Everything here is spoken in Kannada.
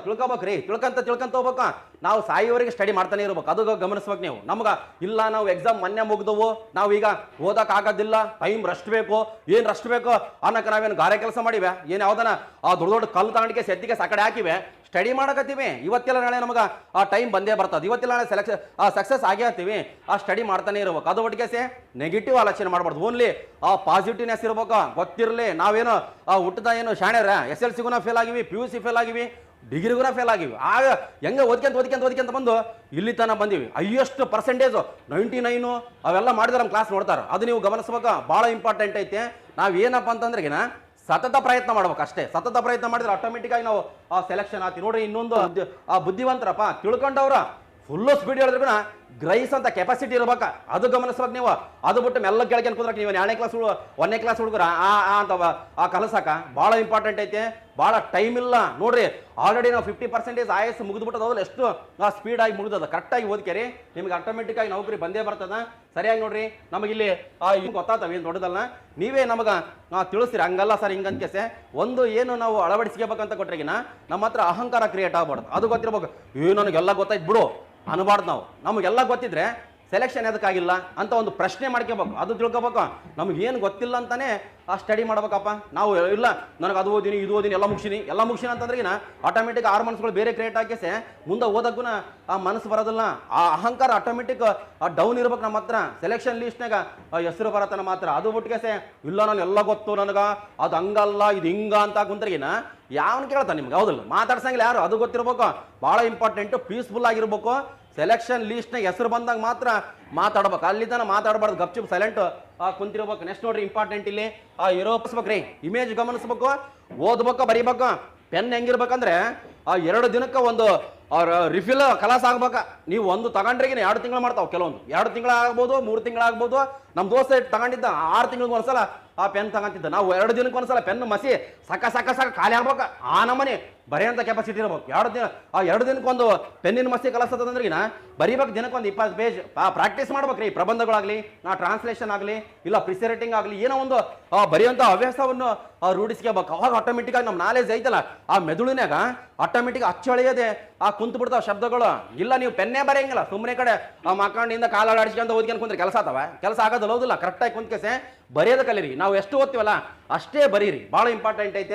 ತಿಳ್ಕೊಬೇಕ್ರಿ, ತಿಳ್ಕೊಂತ ಹೋಗ್ಬೇಕ. ನಾವು ಸಾಯಿವರೆಗೆ ಸ್ಟಡಿ ಮಾಡ್ತಾನೆ ಇರ್ಬೇಕು, ಅದು ಗಮನಿಸ್ಬೇಕು ನೀವು. ನಮ್ಗೆ ಇಲ್ಲ ನಾವು ಎಕ್ಸಾಮ್ ಮೊನ್ನೆ ಮುಗ್ದವು, ನಾವೀಗ ಓದಕ್ ಆಗೋದಿಲ್ಲ, ಟೈಮ್ ರಸ್ಟ್ ಬೇಕು, ಏನ್ ರಸ್ಟ್ ಬೇಕು ಅನ್ನಕ್ಕೆ ನಾವೇನು ಗಾರೆ ಕೆಲಸ ಮಾಡಿವೆ, ಏನು ಯಾವ್ದನ ದೊಡ್ಡ ಕಲ್ಲು ತಗೊಂಡಿಗೆ ಸೆದ್ದಿಗೆ ಸಕಡೆ ಹಾಕಿವೆ, ಸ್ಟಡಿ ಮಾಡಕತ್ತೀವಿ. ಇವತ್ತೆಲ್ಲ ನಾಳೆ ನಮಗೆ ಆ ಟೈಮ್ ಬಂದೇ ಬರ್ತದೆ, ಇವತ್ತೆಲ್ಲ ನಾಳೆ ಸಕ್ಸಸ್ ಆಗೇ ಆಗ್ತೀವಿ. ಆ ಸ್ಟಡಿ ಮಾಡ್ತಾನೆ ಇರ್ಬೇಕು. ಅದು ಒಟ್ಟಿಗೆ ನೆಗೆಟಿವ್ ಆಲೋಚನೆ ಮಾಡಬಾರ್ದು, ಓನ್ಲಿ ಆ ಪಾಸಿಟಿವ್ನೆಸ್ ಇರ್ಬೇಕು. ಗೊತ್ತಿರಲಿ ನಾವೇನು ಹುಟ್ಟದ ಏನು ಶಾಣ್ಯರ SLC ಫೇಲ್ ಆಗಿವಿ, PUC ಫೇಲ್ ಆಗಿವಿ, ಡಿಗ್ರಿಗೂ ಫೇಲ್ ಆಗಿವಿ. ಆಗ ಹೆಂಗೆ ಓದ್ಕೊಂತ ಬಂದು ಇಲ್ಲಿ ತನಕ ಬಂದೀವಿ. ಹೈಯೆಸ್ಟ್ ಪರ್ಸೆಂಟೇಜ್ 99 ಅವೆಲ್ಲ ಮಾಡಿದ್ರೆ ನಮ್ಮ ಕ್ಲಾಸ್ ನೋಡ್ತಾರೆ. ಅದು ನೀವು ಗಮನಿಸ್ಬೇಕು, ಭಾಳ ಇಂಪಾರ್ಟೆಂಟ್ ಐತೆ. ನಾವೇನಪ್ಪ ಅಂತಂದ್ರೆಗಿನ ಸತತ ಪ್ರಯತ್ನ ಮಾಡ್ಬೇಕು ಅಷ್ಟೇ. ಸತತ ಪ್ರಯತ್ನ ಮಾಡಿದ್ರೆ ಆಟೋಮೆಟಿಕ್ ಆಗಿ ನಾವು ಆ ಸೆಲೆಕ್ಷನ್ ಆಗ್ತೀವಿ. ನೋಡ್ರಿ, ಇನ್ನೊಂದು ಆ ಬುದ್ಧಿವಂತರಪ್ಪ ತಿಳ್ಕೊಂಡವ್ರ ಫುಲ್ಲು ಸ್ಪೀಡ್ ಹೇಳಿದ್ರು ಗ್ರಹಿಸಂತ ಕೆಪಾಸಿಟಿ ಇರ್ಬೇಕು, ಅದು ಗಮನಿಸ್ಬೇಕು ನೀವು. ಅದು ಬಿಟ್ಟು ಮೆಲ್ಲ ಕೇಳ್ಕೊಂಡು ಕುಂದ್ರಕ್ಕೆ ನೀವು 1ನೇ ಕ್ಲಾಸ್ ಹುಡುಗರ ಅಂತ ಕಲಸಾಕ ಭಾಳ ಇಂಪಾರ್ಟೆಂಟ್ ಐತೆ. ಭಾಳ ಟೈಮ್ ಇಲ್ಲ ನೋಡ್ರಿ. ಆಲ್ರೆಡಿ ನಾವು 50% IAS ಮುಗಿದ್ಬಿಟ್ಟದಲ್ಲ, ಎಷ್ಟು ಸ್ಪೀಡಾಗಿ ಮುಗಿದದ. ಕರೆಕ್ಟಾಗಿ ಓದ್ಕೇರಿ, ನಿಮ್ಗೆ ಆಟೋಮೆಟಿಕ್ ಆಗಿ ನೌಕರಿ ಬಂದೇ ಬರ್ತದ. ಸರಿಯಾಗಿ ನೋಡ್ರಿ, ನಮಗಿಲ್ಲಿ ಹಿಂಗೆ ಗೊತ್ತಾಗ್ತವೆ, ಏನು ದೊಡ್ಡದಲ್ಲ. ನೀವೇ ನಮಗೆ ತಿಳಿಸ್ತೀರಿ ಹಂಗಲ್ಲ ಸರ್ ಹಿಂಗಂತಕೆಸೆ. ಒಂದು ಏನು ನಾವು ಅಳವಡಿಸ್ಕೋಬೇಕಂತ ಕೊಟ್ರೆಗಿನ ನಮ್ಮ ಹತ್ರ ಅಹಂಕಾರ ಕ್ರಿಯೇಟ್ ಆಗ್ಬಾರ್ದು. ಅದು ಗೊತ್ತಿರ್ಬೇಕು. ನನಗೆಲ್ಲ ಗೊತ್ತಾಯ್ತು ಬಿಡು ಅನ್ಬಾರ್ದು. ನಮಗೆಲ್ಲ ಗೊತ್ತಿದ್ರೆ ಸೆಲೆಕ್ಷನ್ ಎದಕ್ಕಾಗಿಲ್ಲ ಅಂತ ಒಂದು ಪ್ರಶ್ನೆ ಮಾಡ್ಕೋಬೇಕು, ಅದು ತಿಳ್ಕೊಬೇಕು. ನಮಗೇನು ಗೊತ್ತಿಲ್ಲ ಅಂತಾನೆ ಆ ಸ್ಟಡಿ ಮಾಡ್ಬೇಕಪ್ಪ ನಾವು. ಇಲ್ಲ ನನಗೆ ಅದು ಓದಿನಿ ಇದು ಓದಿನಿ ಎಲ್ಲ ಮುಗಿಸಿನಿ ಅಂತಂದ್ರೆಗಿನ ಆಟೋಮೆಟಿಕ್ ಮನಸ್ಸುಗಳು ಬೇರೆ ಕ್ರಿಯೇಟ್ ಆಗಿಸೆ ಮುಂದೆ ಓದಕ್ಕೂ ಆ ಮನಸ್ಸು ಬರೋದಿಲ್ಲ. ಆ ಅಹಂಕಾರ ಆಟೋಮೆಟಿಕ್ ಡೌನ್ ಇರ್ಬೇಕು ನಮ್ಮ ಹತ್ರ. ಸೆಲೆಕ್ಷನ್ ಲೀಸ್ಟ್ನಾಗ ಹೆಸರು ಬರತನ ಮಾತ್ರ. ಅದು ಬಿಟ್ಗೆಸೆ ಇಲ್ಲ ನಾನು ಎಲ್ಲ ಗೊತ್ತು ನನಗೆ, ಅದು ಹಂಗಲ್ಲ ಇದು ಹಿಂಗ ಅಂತ ಕುಂತ್ರೆಗಿನ ಯಾವನು ಕೇಳ್ತಾನೆ ನಿಮ್ಗೆ? ಹೌದಿಲ್ಲ, ಮಾತಾಡ್ಸಂಗಿಲ್ಲ ಯಾರು. ಅದು ಗೊತ್ತಿರ್ಬೇಕು, ಭಾಳ ಇಂಪಾರ್ಟೆಂಟು. ಪೀಸ್ಫುಲ್ ಆಗಿರ್ಬೇಕು. ಸೆಲೆಕ್ಷನ್ ಲೀಸ್ಟ್ನಾಗ ಹೆಸರು ಬಂದಾಗ ಮಾತ್ರ ಮಾತಾಡ್ಬೇಕು, ಅಲ್ಲಿ ತನಕ ಮಾತಾಡಬಾರ್ದು, ಗಪ್ಚುಪ್ ಸೈಲೆಂಟ್ ಕುಂತಿರ್ಬೇಕು. ನೆಕ್ಸ್ಟ್ ನೋಡ್ರಿ, ಇಂಪಾರ್ಟೆಂಟ್ ಇಲ್ಲಿ ಇರೋಸ್ಬೇಕ್ರಿ, ಇಮೇಜ್ ಗಮನಿಸ್ಬೇಕು, ಓದ್ಬೇಕು, ಬರೀಬೇಕು. ಪೆನ್ ಹೆಂಗಿರ್ಬೇಕಂದ್ರೆ 2 ದಿನಕ್ಕೆ ಒಂದು ರಿಫಿಲ್ ಕಲಾಸ ಆಗ್ಬೇಕ. ನೀವು ಒಂದು ತಗೊಂಡ್ರೆಗಿನ 2 ತಿಂಗಳು ಮಾಡ್ತಾವೆ ಕೆಲವೊಂದು. 2 ತಿಂಗಳು ಆಗ್ಬೋದು, 3 ತಿಂಗಳು ಆಗ್ಬೋದು. ನಮ್ಮ ದೋಸ್ತ ತಗೊಂಡಿದ್ದ 6 ತಿಂಗಳಿಗೆ ಒಂದ್ಸಲ ಆ ಪೆನ್ ತಗೊಂತಿದ್ದ. ನಾವು 2 ದಿನಕ್ಕೆ ಒಂದ್ಸಲ ಪೆನ್ ಮಸಿ ಸಾಕ ಖಾಲಿ ಆಗ್ಬೇಕು. ಆ ನಮ್ಮನೆ ಬರೆಯಂತ ಕೆಪಾಸಿಟಿ ಇರ್ಬೇಕು. 2 ದಿನಕ್ಕೊಂದು ಪೆನ್ನಿನ ಮಸಿ ಕಲಿಸ್ತದಂದ್ರಿಗಿನ ಬರೀಬೇಕು. ದಿನಕ್ಕೆ ಒಂದು 20 ಪೇಜ್ ಪ್ರಾಕ್ಟೀಸ್ ಮಾಡ್ಬೇಕ್ರಿ. ಪ್ರಬಂಧಗಳಾಗಲಿ, ಟ್ರಾನ್ಸ್ಲೇಷನ್ ಆಗಲಿ, ಇಲ್ಲ ಪ್ರಿಸರೇಟಿಂಗ್ ಆಗಲಿ, ಏನೋ ಒಂದು ಬರೆಯುವಂಥ ಹವ್ಯಾಸವನ್ನು ರೂಢಿಸ್ಕೋಬೇಕು. ಅವಾಗ ಆಟೋಮೆಟಿಕ್ ಆಗಿ ನಮ್ಮ ನಾಲೆಜ್ ಐತಲ್ಲ ಆ ಮೆದುಳಿನಾಗ ಆಟೋಮೆಟಿಕ್ ಅಚ್ಚಳಿಯದೆ ಕುಂತು ಬಿಡ್ತಾವ ಶಬ್ದಗಳು. ಇಲ್ಲ ನೀವು ಪೆನ್ನೇ ಬರೆಯಂಗಿಲ್ಲ, ಸುಮ್ಮನೆ ಕಡೆ ಮಕ್ಕಳಿಂದ ಕಾಲ ಆಡಿಸ್ಕೊಂತ ಓದ್ಕೊಂಡು ಕುಂತ್ರೆ ಕೆಲಸ ಆಗೋದಿಲ್ಲ. ಹೌದಿಲ್ಲ, ಕರೆಕ್ಟಾಗಿ ಕುಂತ್ಕೆಸೆ ಬರೆಯೋದು ಕಲೀರಿ. ನಾವು ಎಷ್ಟು ಓದ್ತೀವಲ್ಲ ಅಷ್ಟೇ ಬರೀರಿ, ಭಾಳ ಇಂಪಾರ್ಟೆಂಟ್ ಐತೆ.